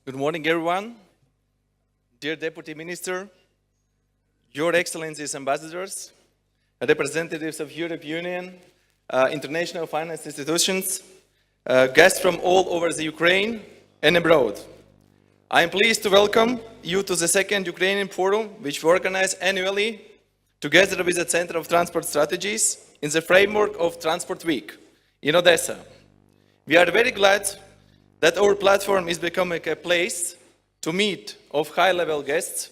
Good morning, everyone. Dear Deputy Minister, Your Excellencies Ambassadors, representatives of European Union, international finance institutions, guests from all over the Ukraine and abroad. I am pleased to welcome you to the second Ukrainian Forum, which we organize annually together with the Center of Transport Strategies in the framework of Transport Week in Odessa. We are very glad that our platform is becoming a place to meet of high-level guests,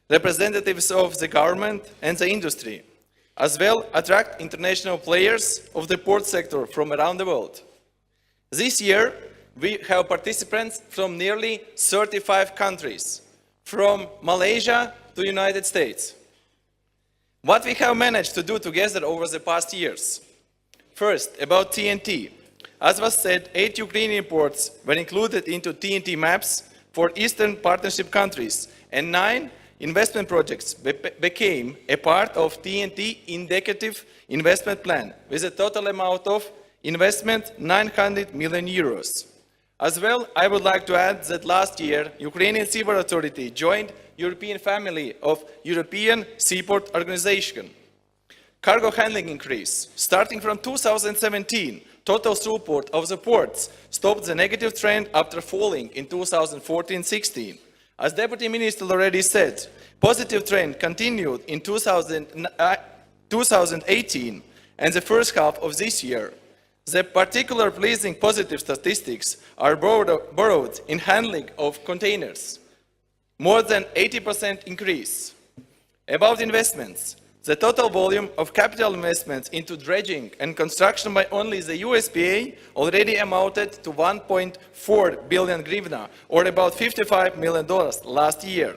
representatives of the government and the industry, as well attract international players of the port sector from around the world. This year, we have participants from nearly 35 countries, from Malaysia to the United States. What we have managed to do together over the past years. First, about TNT. As was said, 8 Ukrainian ports were included into TNT maps for Eastern Partnership countries, and 9 investment projects became a part of TNT Indicative Investment Plan, with a total amount of investment 900 million euros. As well, I would like to add that last year, Ukrainian Seaport Authority joined European family of European Seaport Organization. Cargo handling increase. Starting from 2017, total throughput of the ports stopped the negative trend after falling in 2014-16. As Deputy Minister already said, positive trend continued in 2018 and the first half of this year. The particular pleasing positive statistics are borrowed in handling of containers. More than 80% increase. About investments, the total volume of capital investments into dredging and construction by only the USPA already amounted to 1.4 billion hryvnia, or about $55 million last year.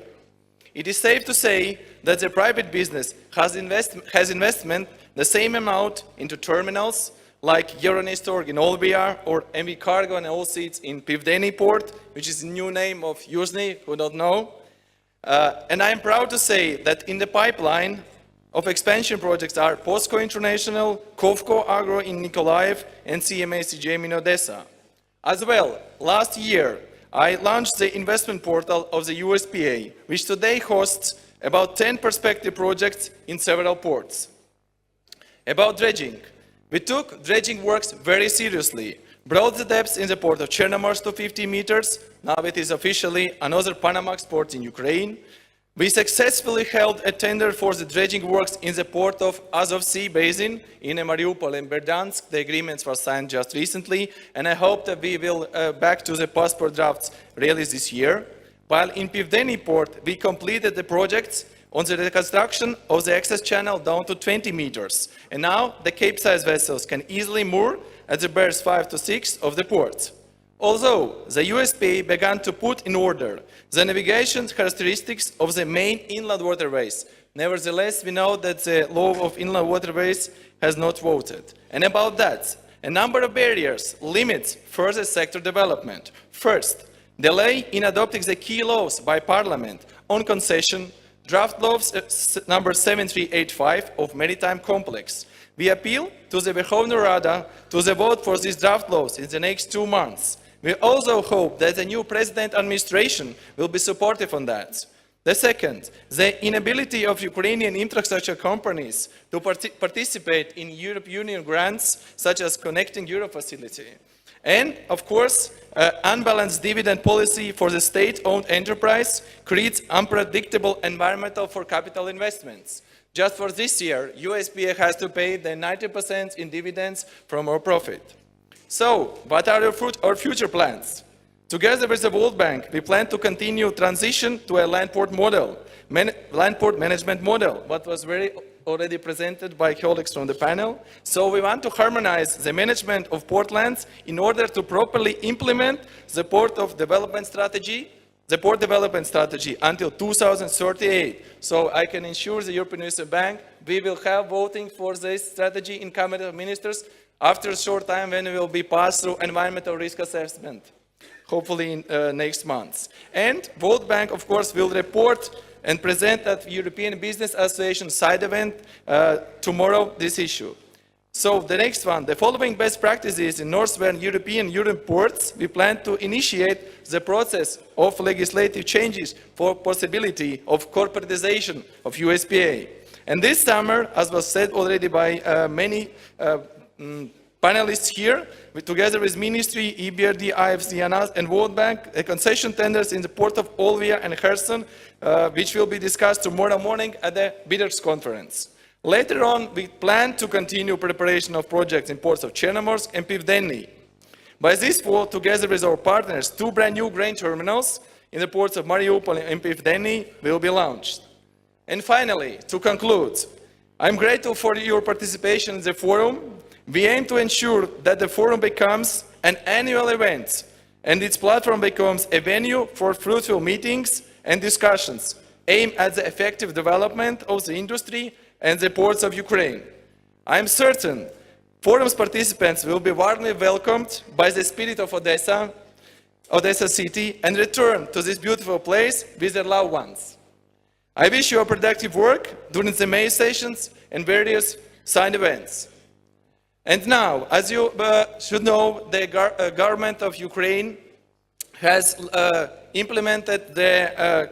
It is safe to say that the private business has investment the same amount into terminals like Euronestor in Olbia or MV Cargo and All Seats in Pivdeni Port, which is the new name of Yuzhny, who don't know. And I am proud to say that in the pipeline of expansion projects are POSCO International, Kovco Agro in Nikolaev, and CMA CGM in Odessa. As well, last year, I launched the investment portal of the USPA, which today hosts about 10 prospective projects in several ports. About dredging. We took dredging works very seriously, brought the depths in the port of Chernomorsk to 50 meters, now it is officially another Panamax port in Ukraine. We successfully held a tender for the dredging works in the port of Azov Sea Basin in Mariupol and Berdansk. The agreements were signed just recently, and I hope that we will back to the passport drafts released this year. While in Pivdeni port, we completed the projects on the reconstruction of the access channel down to 20 meters, and now the Cape-size vessels can easily moor at the berths 5 to 6 of the port. Although the USPA began to put in order the navigation characteristics of the main inland waterways, nevertheless, we know that the law of inland waterways has not voted. And about that, a number of barriers limit further sector development. First, delay in adopting the key laws by Parliament on concession, draft laws number 7385 of Maritime Complex. We appeal to the Verkhovna Rada to the vote for these draft laws in the next 2 months. We also hope that the new President administration will be supportive on that. The second, the inability of Ukrainian infrastructure companies to participate in European Union grants, such as Connecting Europe facility. And, of course, unbalanced dividend policy for the state-owned enterprise creates unpredictable environmental for capital investments. Just for this year, USPA has to pay the 90% in dividends from our profit. So, what are our future plans? Together with the World Bank, we plan to continue transition to a land port management model, what was already presented by colleagues from the panel. So we want to harmonize the management of port lands in order to properly implement the port development strategy until 2038. So I can ensure the European Investment Bank, we will have voting for this strategy in Cabinet of Ministers after a short time when we will be passed through environmental risk assessment, hopefully in next month. And World Bank, of course, will report and present at European Business Association side event tomorrow this issue. So the next one, the following best practices in Northern European ports, we plan to initiate the process of legislative changes for possibility of corporatization of USPA. And this summer, as was said already by many panelists here, together with Ministry, EBRD, IFC, and World Bank, concession tenders in the port of Olvia and Kherson, which will be discussed tomorrow morning at the Bidders Conference. Later on, we plan to continue preparation of projects in ports of Chernomorsk and Pivdennyi. By this fall, together with our partners, 2 brand new grain terminals in the ports of Mariupol and Pivdennyi will be launched. And finally, to conclude, I'm grateful for your participation in the forum. We aim to ensure that the forum becomes an annual event and its platform becomes a venue for fruitful meetings and discussions aimed at the effective development of the industry and the ports of Ukraine. I am certain forum's participants will be warmly welcomed by the spirit of Odessa city, and return to this beautiful place with their loved ones. I wish you a productive work during the May sessions and various side events. And now, as you should know, the government of Ukraine has implemented the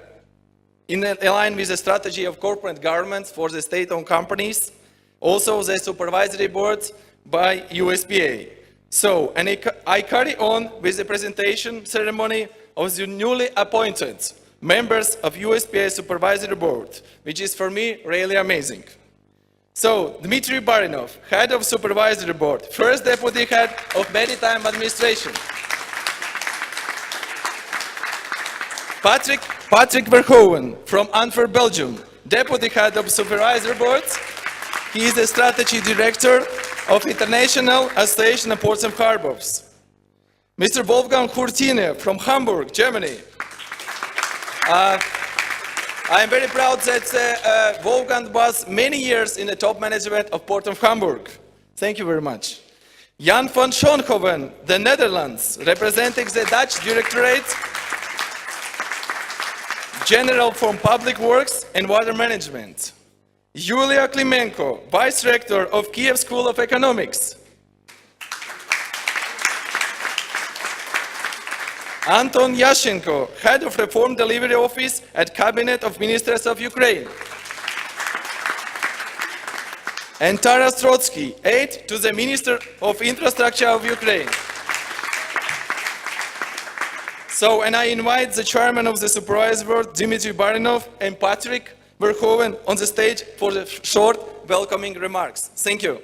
in line with the strategy of corporate governance for the state-owned companies, also the supervisory board by USPA. So, and I carry on with the presentation ceremony of the newly appointed members of USPA supervisory board, which is for me really amazing. So, Dmitry Barinov, head of supervisory board, first deputy head of maritime administration. Patrick Verhoeven from Antwerp, Belgium, Deputy Head of Supervisory Board. He is the Strategy Director of International Association of Ports and Harbors. Mr. Wolfgang Hurtine from Hamburg, Germany. I am very proud that Wolfgang was many years in the top management of Port of Hamburg. Thank you very much. Jan van Schoonhoven, the Netherlands, representing the Dutch Directorate General from Public Works and Water Management. Yulia Klimenko, Vice Rector of Kiev School of Economics. Anton Yashenko, Head of Reform Delivery Office at Cabinet of Ministers of Ukraine. And Taras Trotsky, Aide to the Minister of Infrastructure of Ukraine. So, and I invite the chairman of the supervisory board, Dmitry Barinov, and Patrick Verhoeven on the stage for the short welcoming remarks. Thank you.